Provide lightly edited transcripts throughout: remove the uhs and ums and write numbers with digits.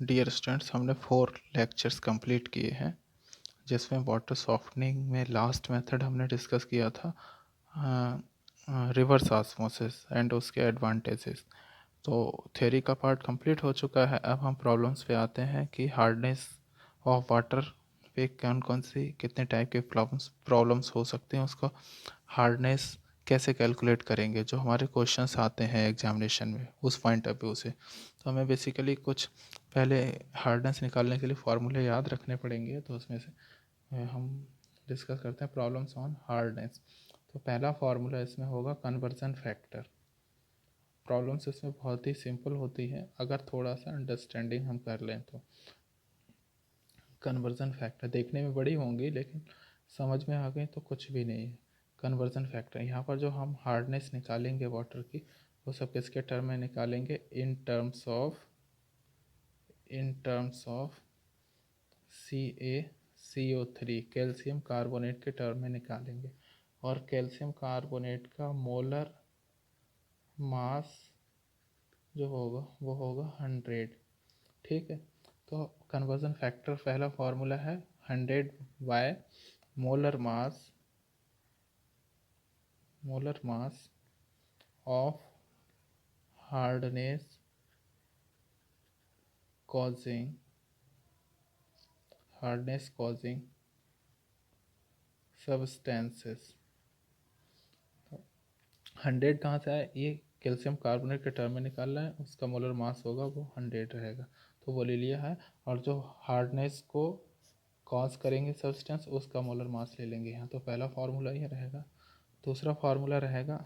Dear students, हमने 4 lectures complete किए हैं जिसमें वाटर सॉफ्टनिंग में लास्ट मेथड हमने डिस्कस किया था रिवर्स ऑस्मोसिस एंड उसके एडवांटेजेस। तो थ्योरी का पार्ट कंप्लीट हो चुका है। अब हम प्रॉब्लम्स पे आते हैं कि हार्डनेस ऑफ वाटर पे कौन कौन सी कितने टाइप के प्रॉब्लम्स हो सकते हैं, उसको हार्डनेस कैसे कैलकुलेट करेंगे, जो हमारे क्वेश्चंस आते हैं एग्जामिनेशन में उस पॉइंट ऑफ व्यू से। तो हमें बेसिकली कुछ पहले हार्डनेस निकालने के लिए फार्मूले याद रखने पड़ेंगे, तो उसमें से हम डिस्कस करते हैं प्रॉब्लम्स ऑन हार्डनेस। तो पहला फार्मूला इसमें होगा कन्वर्जन फैक्टर। प्रॉब्लम्स इसमें बहुत ही सिंपल होती है अगर थोड़ा सा अंडरस्टैंडिंग हम कर लें तो। कन्वर्जन फैक्टर देखने में बड़ी होंगी लेकिन समझ में आ गई तो कुछ भी नहीं है। कन्वर्जन फैक्टर यहाँ पर जो हम हार्डनेस निकालेंगे वाटर की, वो सब किसके टर्म में निकालेंगे? In terms of CaCO3 calcium carbonate के टर्म में निकालेंगे। और कैल्शियम कार्बोनेट का मोलर मास जो होगा वो होगा 100। ठीक है, तो कन्वर्जन फैक्टर पहला फार्मूला है 100 by molar mass of hardness causing substances. 100 कहाँ से आया? ये कैल्शियम कार्बोनेट के टर्म में निकालना है, उसका मोलर मास होगा वो 100 रहेगा, तो वो ले लिया है। और जो हार्डनेस को कॉज करेंगे सब्सटेंस, उसका मोलर मास ले लेंगे यहाँ। तो पहला फार्मूला ये रहेगा। दूसरा फार्मूला रहेगा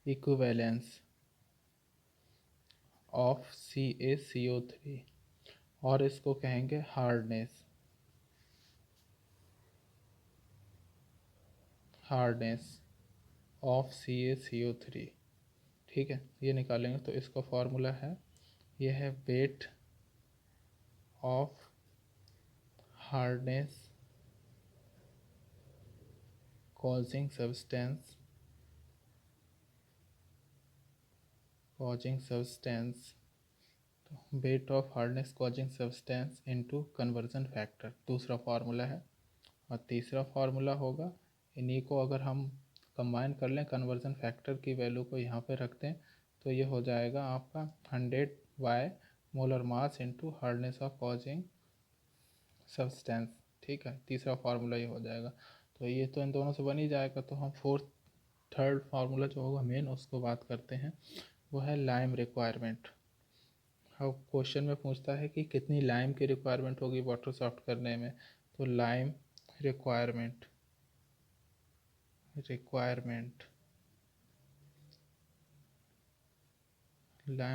इक्विवेलेंस ऑफ CaCO3, और इसको कहेंगे हार्डनेस ऑफ CaCO3। ठीक है, ये निकालेंगे तो इसका फार्मूला है, ये है weight of hardness causing substance तो weight of hardness causing substance into conversion factor दूसरा फार्मूला है। और तीसरा फार्मूला होगा, इन्हीं को अगर हम कंबाइन कर लें, कन्वर्जन फैक्टर की वैल्यू को यहाँ पे रखते हैं, तो ये हो जाएगा आपका 100 by molar mass into hardness of causing substance. ठीक है, तीसरा फार्मूला ये हो जाएगा। तो ये तो इन दोनों से बन ही जाएगा। तो हम थर्ड फार्मूला जो होगा मेन, उसको बात करते हैं, वो है लाइम रिक्वायरमेंट। अब क्वेश्चन में पूछता है कि कितनी लाइम की रिक्वायरमेंट होगी वाटर सॉफ्ट करने में। तो lime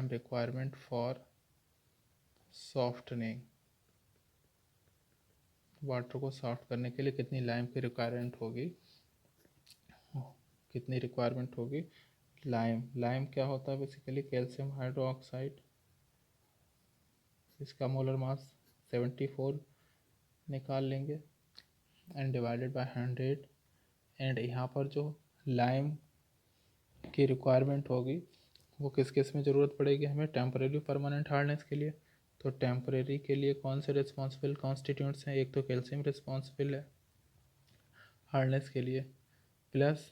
requirement for softening, water को सॉफ्ट करने के लिए कितनी लाइम की रिक्वायरमेंट होगी, लाइम क्या होता है? Basically calcium hydroxide. इसका मोलर मास 74 निकाल लेंगे एंड डिवाइडेड बाय 100। एंड यहाँ पर जो लाइम की रिक्वायरमेंट होगी वो किस किस में ज़रूरत पड़ेगी हमें? टेम्परेरी परमानेंट हार्डनेस के लिए। तो टेम्परेरी के लिए कौन से रिस्पॉन्सिबल कॉन्स्टिट्यूंट्स हैं? एक तो कैल्शियम रिस्पॉन्सिबल है हार्डनेस के लिए, प्लस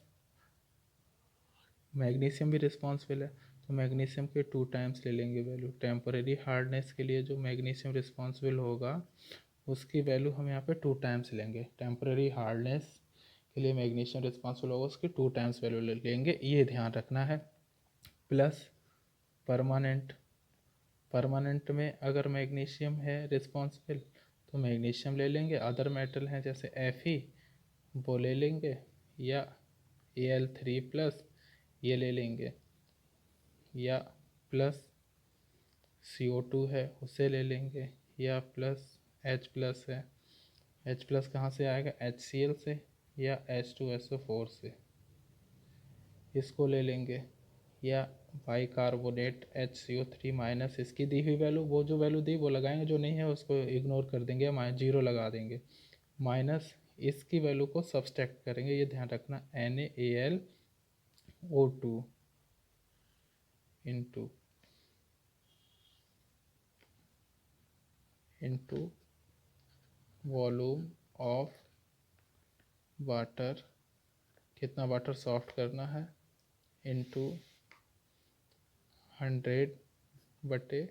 मैग्नीशियम भी रिस्पॉन्सिबल है। तो मैग्नीशियम के 2 टाइम्स ले लेंगे वैल्यू। टेम्परेरी हार्डनेस के लिए जो मैग्नीशियम रिस्पॉन्सिबल होगा उसकी वैल्यू हम यहाँ पे 2 टाइम्स लेंगे। टेम्परेरी हार्डनेस के लिए मैग्नीशियम रिस्पॉन्सिबल होगा, उसकी 2 टाइम्स वैल्यू ले लेंगे, ये ध्यान रखना है। प्लस परमानेंट में अगर मैग्नीशियम है रिस्पॉन्सिबल तो मैग्नीशियम ले लेंगे। अदर मेटल हैं जैसे Fe, वो ले लेंगे, या Al3+ ये ले लेंगे, या प्लस CO2 है उसे ले लेंगे, या प्लस H+ है। H+ कहाँ से आएगा? HCl से या H2SO4 से, इसको ले लेंगे। या बाइकार्बोनेट HCO3- इसकी दी हुई वैल्यू, वो जो वैल्यू दी वो लगाएंगे, जो नहीं है उसको इग्नोर कर देंगे, -0 लगा देंगे। माइनस इसकी वैल्यू को सब्सट्रैक्ट करेंगे, ये ध्यान रखना, NaLO2 into into volume of water, कितना वाटर सॉफ्ट करना है, इंटू 100 बटे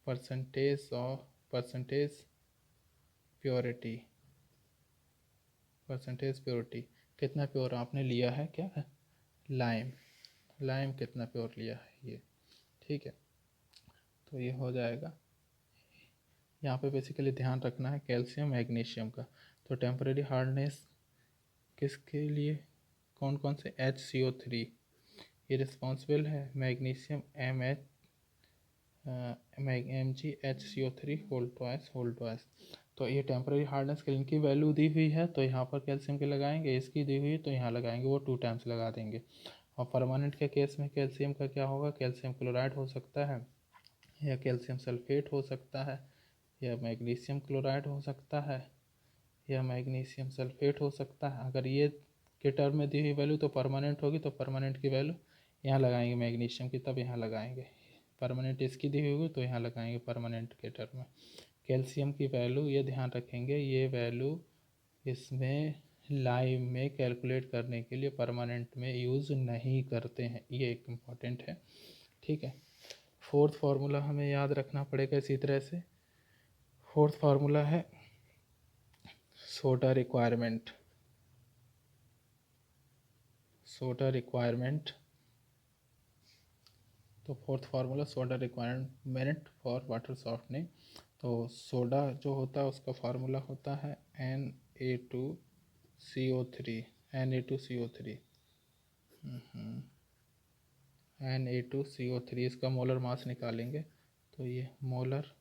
परसेंटेज प्योरिटी, कितना प्योर आपने लिया है, क्या है, लाइम कितना प्योर लिया है ये, ठीक है। तो ये हो जाएगा। यहाँ पे बेसिकली ध्यान रखना है कैल्शियम मैग्नीशियम का। तो टेम्परेरी हार्डनेस किसके लिए, कौन कौन से, HCO3 ये रिस्पॉन्सिबल है, मैग्नीशियम MgHCO3 होल ट्वाइस। तो ये टेम्परेरी हार्डनेस के इनकी वैल्यू दी हुई है, तो यहाँ पर कैल्शियम के लगाएंगे, इसकी दी हुई है तो यहाँ लगाएंगे, वो 2 टाइम्स लगा देंगे। और परमानेंट के केस में कैल्शियम का क्या होगा, कैल्शियम क्लोराइड हो सकता है, या कैल्शियम सल्फेट हो सकता है, या मैग्नीशियम क्लोराइड हो सकता है, या मैग्नीशियम सल्फेट हो सकता है। अगर ये के टर्म में दी हुई वैल्यू तो परमानेंट होगी, तो परमानेंट की वैल्यू यहाँ लगाएंगे मैग्नीशियम की, तब यहाँ लगाएंगे। परमानेंट इसकी दी हुई होगी तो यहाँ लगाएंगे परमानेंट के टर्म में। कैल्शियम की वैल्यू ये ध्यान रखेंगे, ये वैल्यू इसमें लाइम में कैलकुलेट करने के लिए परमानेंट में यूज़ नहीं करते हैं, ये एक इम्पॉर्टेंट है, ठीक है। फोर्थ फार्मूला हमें याद रखना पड़ेगा इसी तरह से। फोर्थ फार्मूला है सोडा रिक्वायरमेंट। तो fourth formula soda requirement for water softening. तो सोडा जो होता है उसका फार्मूला होता है Na2CO3, Na2CO3 Na2CO3, इसका मोलर मास निकालेंगे, तो ये मोलर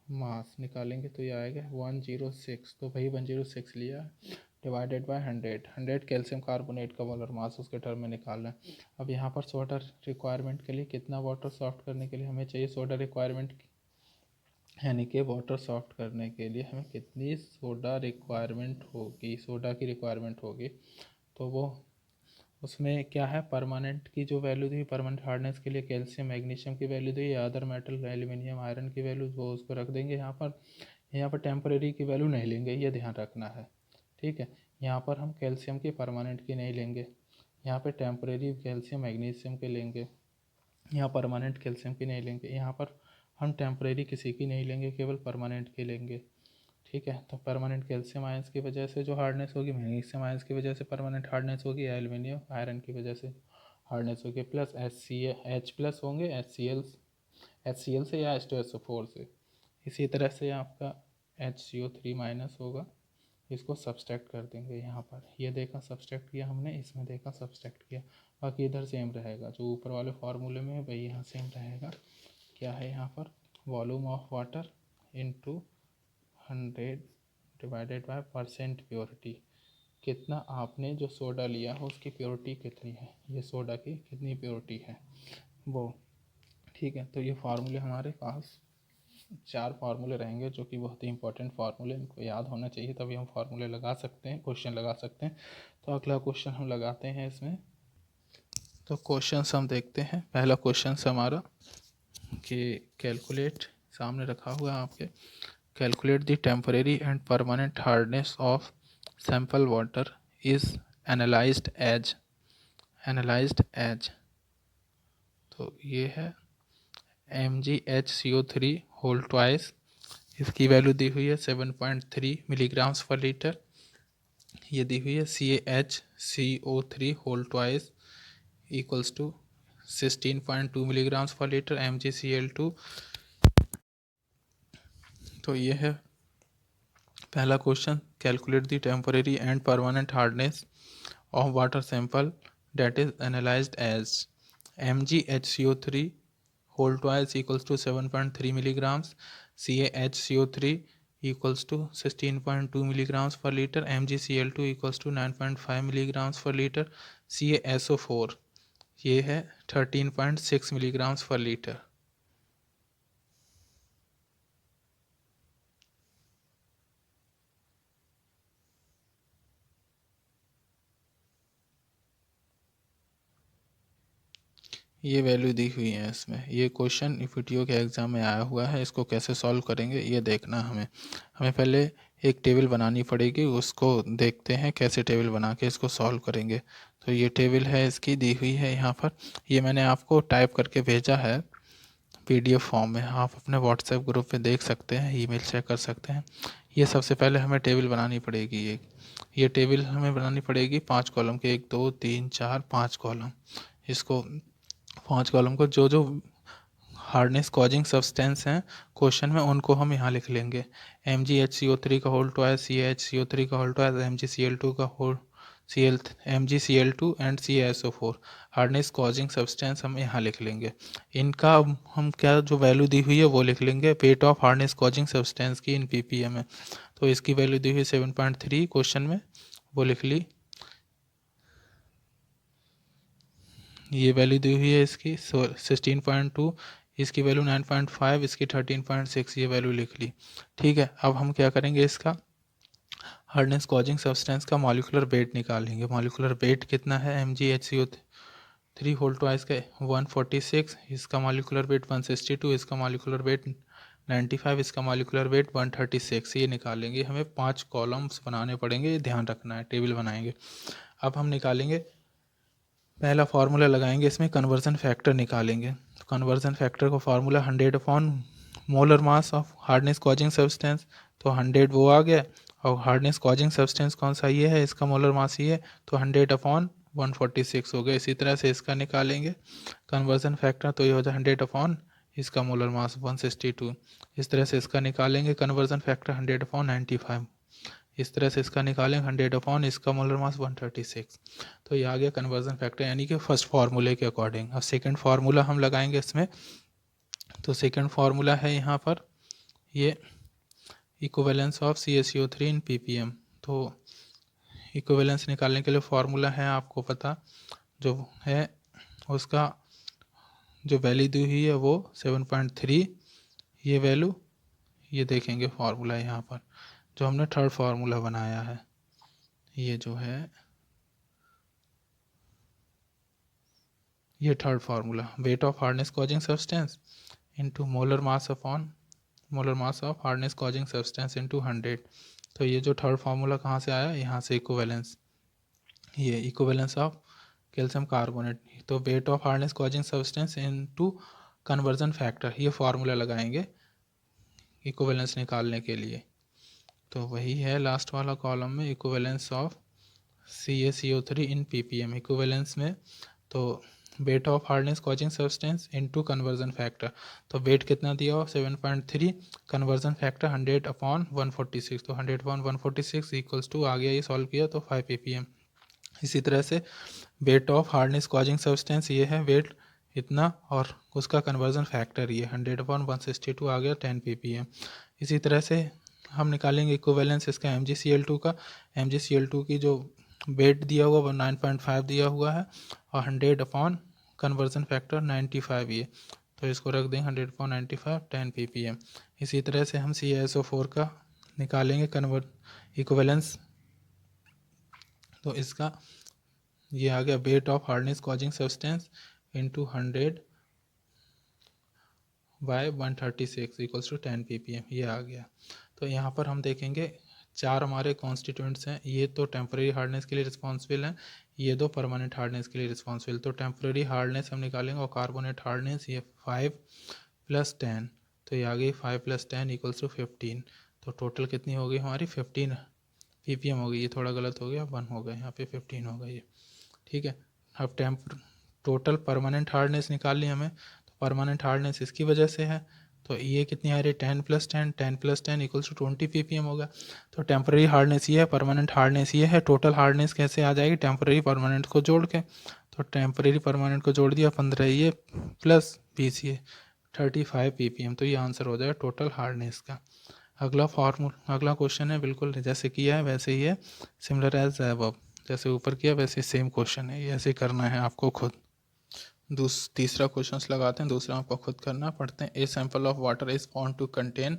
मास निकालेंगे तो ये आएगा 106, तो भाई 106 लिया डिवाइडेड बाय 100 कैल्शियम कार्बोनेट का मोलर मास उसके टर्म में निकालना है। अब यहाँ पर सोडा रिक्वायरमेंट के लिए कितना वाटर सॉफ्ट करने के लिए हमें चाहिए, सोडा रिक्वायरमेंट यानी कि वाटर सॉफ्ट करने के लिए हमें कितनी सोडा रिक्वायरमेंट होगी, सोडा की रिक्वायरमेंट होगी, तो वो उसमें क्या है, परमानेंट की जो वैल्यू दी, परमानेंट हार्डनेस के लिए कैल्शियम मैग्नीशियम की वैल्यू दी, अदर मेटल एल्यूमिनियम आयरन की वैल्यू वो उसको रख देंगे यहाँ पर टेम्परेरी की वैल्यू नहीं लेंगे, ये ध्यान रखना है, ठीक है। यहाँ पर हम कैल्शियम की परमानेंट की नहीं लेंगे, यहाँ पर टेम्परेरी कैल्शियम मैग्नीशियम के लेंगे, यहाँ परमानेंट कैल्शियम की नहीं लेंगे, यहाँ पर हम टेम्परेरी किसी की नहीं लेंगे, केवल परमानेंट की लेंगे, ठीक है। तो परमानेंट कैल्शियम आयंस की वजह से जो हार्डनेस होगी, मैग्नीशियम आयंस की वजह से परमानेंट हार्डनेस होगी, एल्यूमिनियम आयरन की वजह से हार्डनेस होगी, प्लस H प्लस होंगे HCl से या H2SO4 से। इसी तरह से आपका HCO3 माइनस होगा, इसको सब्सट्रैक्ट कर देंगे यहाँ पर, ये देखा सब्सट्रैक्ट किया हमने, इसमें देखा सब्सट्रैक्ट किया, बाकी इधर सेम रहेगा, जो ऊपर वाले फार्मूले में है वही यहाँ सेम रहेगा। क्या है यहाँ पर, volume of water into 100 divided by percent purity, कितना आपने जो सोडा लिया है उसकी प्योरिटी कितनी है, ये सोडा की कितनी प्योरिटी है वो, ठीक है। तो ये फार्मूले हमारे पास 4 फार्मूले रहेंगे जो कि बहुत ही इंपॉर्टेंट फार्मूले, इनको याद होना चाहिए, तभी हम फार्मूले लगा सकते हैं, क्वेश्चन लगा सकते हैं। तो अगला क्वेश्चन हम लगाते हैं इसमें। तो क्वेश्चन हम देखते हैं, पहला क्वेश्चन हमारा कि कैलकुलेट, सामने रखा हुआ है आपके, calculate the temporary and permanent hardness of sample water is analyzed as तो ये है MgHCO3 होल ट्वाइस, इसकी वैल्यू दी हुई है 7.3 मिलीग्राम्स पर लीटर, ये दी हुई है CaHCO3 whole twice equals to 16.2 milligrams per litre MgCl2। तो ये है पहला question, calculate the temporary and permanent hardness of water sample that is analyzed as MgHCO3 whole twice equals to 7.3 milligrams, CaHCO3 equals to 16.2 milligrams per liter, MgCl2 equals to 9.5 milligrams per liter, CaSO4 ये है 13.6 milligrams per liter। ये value दी हुई है इसमें। ये question ईपीटीओ के exam में आया हुआ है, इसको कैसे सॉल्व करेंगे ये देखना हमें। हमें पहले एक टेबल बनानी पड़ेगी, उसको देखते हैं कैसे टेबल बना के इसको सॉल्व करेंगे। तो ये टेबल है, इसकी दी हुई है यहाँ पर। ये मैंने आपको टाइप करके भेजा है पीडीएफ फॉर्म में, आप अपने व्हाट्सएप ग्रुप पे देख सकते हैं, ईमेल चेक कर सकते हैं। ये सबसे पहले हमें टेबल बनानी पड़ेगी। ये टेबल हमें बनानी पड़ेगी 5 कॉलम के, 1 2 3 4 5 कॉलम। इसको 5 कॉलम को जो जो हार्डनेस कॉजिंग सब्सटेंस हैं क्वेश्चन में, उनको हम यहाँ लिख लेंगे। MgHCO3 का होल ट्वाइस, CaHCO3 का होल ट्वाइस, MgCl2 का whole MgCl2 and CaSO4 hardness causing substance हम यहाँ लिख लेंगे। इनका हम क्या जो वैल्यू दी हुई है वो लिख लेंगे, wait of hardness causing substance की इन ppm में। तो इसकी वैल्यू दी हुई है 7.3 क्वेश्चन में, वो लिख ली। ये वैल्यू दी हुई है इसकी 16.2, इसकी वैल्यू 9.5, इसकी 13.6, ये वैल्यू लिख ली। ठीक है, अब हम क्या करेंगे, इसका हार्डनेस कॉजिंग सब्सटेंस का मॉलिक्यूलर वेट निकालेंगे। मॉलिक्यूलर वेट कितना है MgHCO3 होल ट्वाइस का 146, इसका मॉलिक्यूलर वेट 162, इसका मॉलिक्यूलर वेट 95, इसका मॉलिक्यूलर वेट 136। ये निकालेंगे। हमें 5 कॉलम्स बनाने पड़ेंगे, ये ध्यान रखना है, टेबल बनाएंगे। अब हम निकालेंगे, पहला फार्मूला लगाएंगे, इसमें कन्वर्जन फैक्टर निकालेंगे। तो कन्वर्जन फैक्टर का formula 100 upon molar mass of hardness causing substance. तो 100 वो आ गया, और हार्डनेस कॉजिंग सब्सटेंस कौन सा ये है, इसका मोलर मास ये है, तो 100 अपॉन 146 हो गया। इसी तरह से इसका निकालेंगे कन्वर्जन फैक्टर, तो ये हो जाए 100 अपॉन इसका मोलर मास 162। इस तरह से इसका निकालेंगे कन्वर्जन फैक्टर 100 अपॉन 95। इस तरह से इसका निकालेंगे 100 अपॉन इसका मोलर मास 136। तो ये आ गया कन्वर्जन फैक्टर, यानी कि फर्स्ट फार्मूले के अकॉर्डिंग। अब सेकंड फार्मूला हम लगाएंगे इसमें। तो सेकंड फार्मूला है यहाँ पर ये equivalence of CaCO3 in ppm। तो इक्विवेलेंस निकालने के लिए फार्मूला है आपको पता, जो है उसका जो वैल्यू दी हुई है वो 7.3। ये वैल्यू, ये देखेंगे फार्मूला यहाँ पर जो हमने थर्ड फार्मूला बनाया है, ये जो है ये third formula, wait of hardness causing substance into molar mass upon molar mass of hardness causing substance into 100। तो ये जो थर्ड फार्मूला कहाँ से आया, यहाँ से इक्विवेलेंस, ये इक्विवेलेंस ऑफ कैल्शियम कार्बोनेट। तो weight of hardness causing substance into conversion factor, ये फार्मूला लगाएंगे इक्विवेलेंस निकालने के लिए। तो वही है लास्ट वाला कॉलम में, equivalence of CaCO3 in ppm। Equivalence में तो weight of hardness causing substance into conversion factor. तो वेट कितना दिया हो 7.3, कन्वर्जन फैक्टर 100 अपॉन 146। तो 100 अपॉन 146 इक्वल्स टू आ गया, ये सॉल्व किया तो 5 ppm। इसी तरह से wait of hardness causing substance ये है वेट इतना, और उसका कन्वर्जन फैक्टर ये 100 अपॉन 162 आ गया 10 ppm। इसी तरह से हम निकालेंगे इक्विवेलेंस इसका MgCl2 का। MgCl2 की जो वेट दिया हुआ वो 9.5 दिया हुआ है, और 100 अपॉन कन्वर्जन फैक्टर 95 ये, तो इसको रख दें 100 अपॉन 95 10 ppm। इसी तरह से हम CaSO4 का निकालेंगे इक्विवेलेंस। तो इसका ये आ गया weight of hardness causing substance into 100 by 136 equals to 10 ppm, ये आ गया। तो यहाँ पर हम देखेंगे 4 हमारे कॉन्स्टिट्यूंट्स हैं, ये तो टेम्परेरी हार्डनेस के लिए रिस्पॉन्सिबल हैं, ये 2 परमानेंट हार्डनेस के लिए रिस्पॉन्सिबल। तो टेम्परेरी हार्डनेस हम निकालेंगे, और कार्बोनेट हार्डनेस ये 5 + 10, तो ये आ गई 5 + 10 इक्वल्स टू 15। तो टोटल कितनी हो गई हमारी 15 ppm हो गई। ये थोड़ा गलत हो गया, 1 हो गया यहाँ पे, 15 हो गई ये। ठीक है, अब टोटल परमानेंट हार्डनेस निकालनी हमें। तो परमानेंट हार्डनेस इसकी वजह से है, तो ये कितनी आ रही है 10 + 10, 10 + 10 इक्वल्स टू 20 ppm होगा। तो टेम्परेरी हार्डनेस ये है, परमानेंट हार्डनेस ये है, टोटल हार्डनेस कैसे आ जाएगी टेम्परेरी परमानेंट को जोड़ के। तो टेम्परेरी परमानेंट को जोड़ दिया, 15 ये प्लस 20 ये 35 ppm। तो ये आंसर हो जाएगा टोटल हार्डनेस का। अगला क्वेश्चन है बिल्कुल जैसे किया है वैसे ही है, सिमिलर एज अबव, जैसे ऊपर किया वैसे सेम क्वेश्चन है, ये ऐसे करना है आपको खुद। तीसरा क्वेश्चन लगाते हैं, दूसरा आपको खुद करना पड़ते हैं। A sample of water is found to contain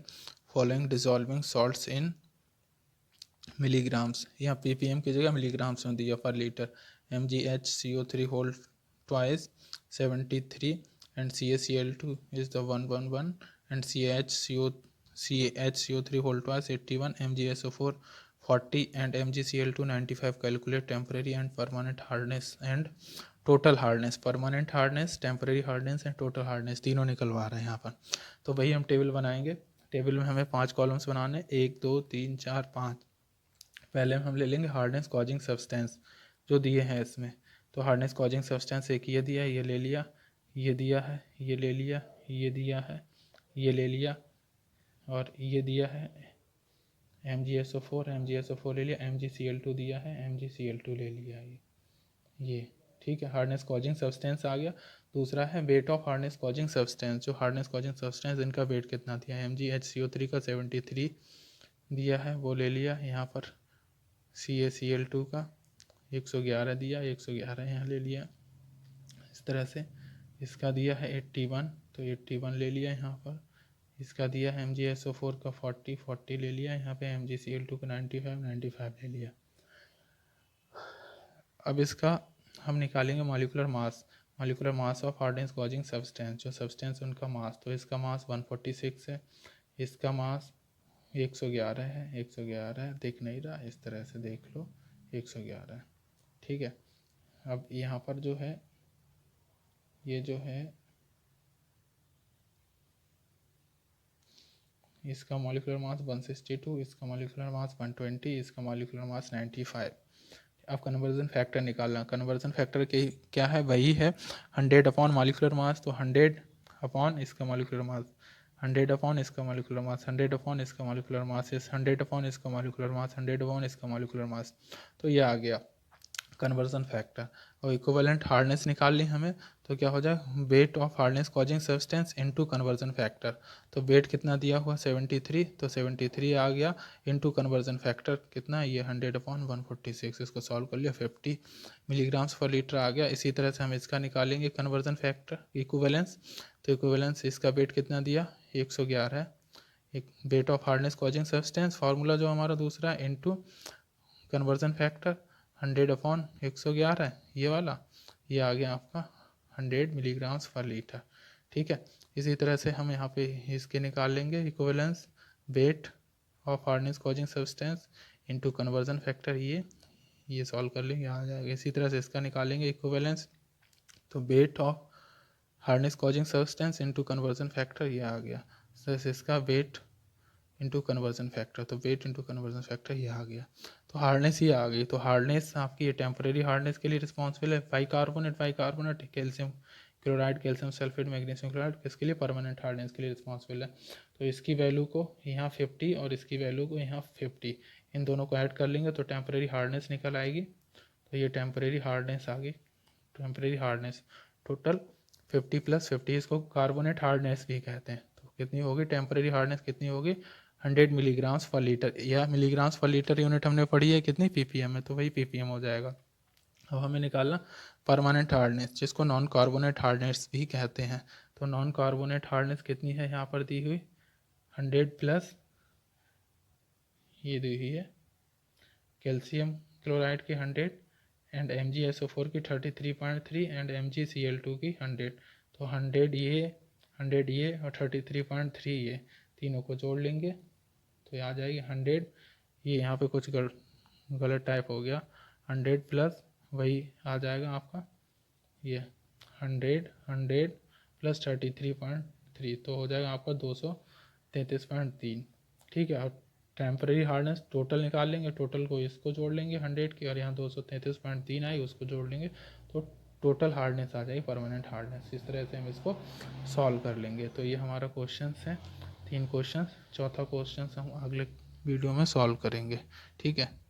following dissolving salts in milligrams, यहाँ ppm की जगह मिलीग्राम्स में दिया per litre. MgHCO3 whole twice 73 and CaCl2 is the 111 and CaHCO3 whole twice 81, MgSO4 40 and MgCl2 95. Calculate temporary and permanent hardness and total hardness, permanent hardness, temporary hardness and total hardness तीनों निकलवा रहे हैं यहाँ पर। तो वही हम table बनाएंगे। टेबल में हमें 5 कॉलम्स बनाने, 1 2 3 4 5। पहले हम ले लेंगे हार्डनेस कॉजिंग सब्सटेंस जो दिए हैं इसमें। तो हार्डनेस कॉजिंग सब्सटेंस एक ये दिया है, ये ले लिया, ये दिया है, ये ले लिया, ये दिया है, ये ले लिया, और ये दिया है MgSO4 ले लिया, MgCl2 दिया है, MgCl2 ले लिया ये ठीक है। हार्डनेस कॉजिंग सब्सटेंस आ गया। दूसरा है weight of hardness causing substance. जो हार्डनेस कॉजिंग सब्सटेंस इनका वेट कितना दिया है, MgHCO3 का 73 दिया है, वो ले लिया। यहाँ पर CaCl2 का 111 दिया, 111 यहाँ ले लिया। इस तरह से इसका दिया है 81, तो 81 ले लिया यहाँ पर। इसका दिया है MgSO4 का 40 ले लिया यहाँ पे। MgCl2 का 95 ले लिया। अब इसका हम निकालेंगे molecular mass of hardness causing substance. जो सब्सटेंस उनका मास, तो इसका मास 146 है, इसका मास 111 है, 111 है, दिख नहीं रहा, इस तरह से देख लो, 111 है, ठीक है। अब यहाँ पर जो है ये जो है इसका मॉलिक्यूलर मास 162, इसका मॉलिक्यूलर मास 120, इसका मॉलिक्यूलर मास 95। अब कन्वर्जन फैक्टर निकालना। कन्वर्जन फैक्टर के क्या है, वही है 100 अपॉन मॉलिक्यूलर मास। तो 100 अपॉन इसका मॉलिक्यूलर मास, 100 अपॉन इसका मॉलिक्यूलर मास, 100 अपॉन इसका मॉलिक्यूलर मास, 100 अपॉन इसका मॉलिक्यूलर मास, 100 अपॉन इसका मॉलिक्यूलर मास। तो ये आ गया कन्वर्जन फैक्टर। और इक्विवेलेंट हार्डनेस निकाल ली हमें, तो क्या हो जाए, wait of hardness causing substance into conversion factor. तो वेट कितना दिया हुआ 73, तो 73 आ गया इनटू कन्वर्जन फैक्टर कितना, ये 100 अपॉन 146। इसको सॉल्व कर लिया, 50 मिलीग्राम्स पर लीटर आ गया। इसी तरह से हम इसका निकालेंगे कन्वर्जन फैक्टर इक्विवेलेंस। तो इक्विवेलेंस इसका वेट कितना दिया 111 है। एक wait of hardness causing substance formula जो हमारा दूसरा इनटू कन्वर्जन फैक्टर 100 अपॉन 111 है, ये वाला, ये आ गया आपका 100 मिलीग्राम्स पर लीटर, ठीक है। इसी तरह से हम यहाँ पे इसके निकाल लेंगे equivalence wait of hardness causing substance into conversion factor, ये सॉल्व कर लेंगे, आ जाएगा। इसी तरह से इसका निकालेंगे इक्विवेलेंस, तो weight of hardness causing substance into conversion factor, ये आ गया। तो इसका वेट इंटू कन्वर्जन फैक्टर, तो वेट इंटू कन्वर्जन फैक्टर ये आ गया। तो हार्डनेस ये आ गई। तो हार्डनेस आपकी ये टेम्परेरी हार्डनेस के लिए रिस्पॉन्सिबल है। Bicarbonate calcium chloride, calcium sulphate, magnesium chloride, किसके लिए, परमानेंट हार्डनेस के लिए रिस्पॉन्सिबल है। तो इसकी वैल्यू को यहाँ 50 और इसकी वैल्यू को यहाँ 50, इन दोनों को ऐड कर लेंगे तो टेम्परेरी हार्डनेस निकल आएगी। तो ये टेम्परेरी हार्डनेस आ गई। टेम्परेरी हार्डनेस टोटल 50 + 50, इसको कार्बोनेट हार्डनेस भी कहते हैं। तो कितनी होगी टेम्परेरी हार्डनेस, कितनी होगी 100 मिलीग्राम्स पर लीटर, या मिलीग्राम्स पर लीटर यूनिट हमने पढ़ी है कितनी, ppm है, तो वही ppm हो जाएगा। अब हमें निकालना परमानेंट हार्डनेस, जिसको नॉन कार्बोनेट हार्डनेस भी कहते हैं। तो नॉन कार्बोनेट हार्डनेस कितनी है यहाँ पर दी हुई, 100 प्लस ये दी हुई है कैल्शियम क्लोराइड की 100 एंड MgSO4 की 33.3 एंड MgCl2 की 100। तो 100 ये और 33.3 ये तीनों को जोड़ लेंगे तो ये आ जाएगी 100। ये यहाँ पे कुछ गलत टाइप हो गया, 100 प्लस वही आ जाएगा आपका ये 100 प्लस 33.3, तो हो जाएगा आपका 233.3, ठीक है। और टेम्परेरी हार्डनेस टोटल निकाल लेंगे, टोटल को इसको जोड़ लेंगे 100 की, और यहाँ 233.3 आई उसको जोड़ लेंगे तो टोटल हार्डनेस आ जाएगी परमानेंट हार्डनेस। इस तरह से हम इसको सॉल्व कर लेंगे। तो ये हमारा क्वेश्चन है, 3 क्वेश्चन। चौथा क्वेश्चन हम अगले वीडियो में सॉल्व करेंगे, ठीक है।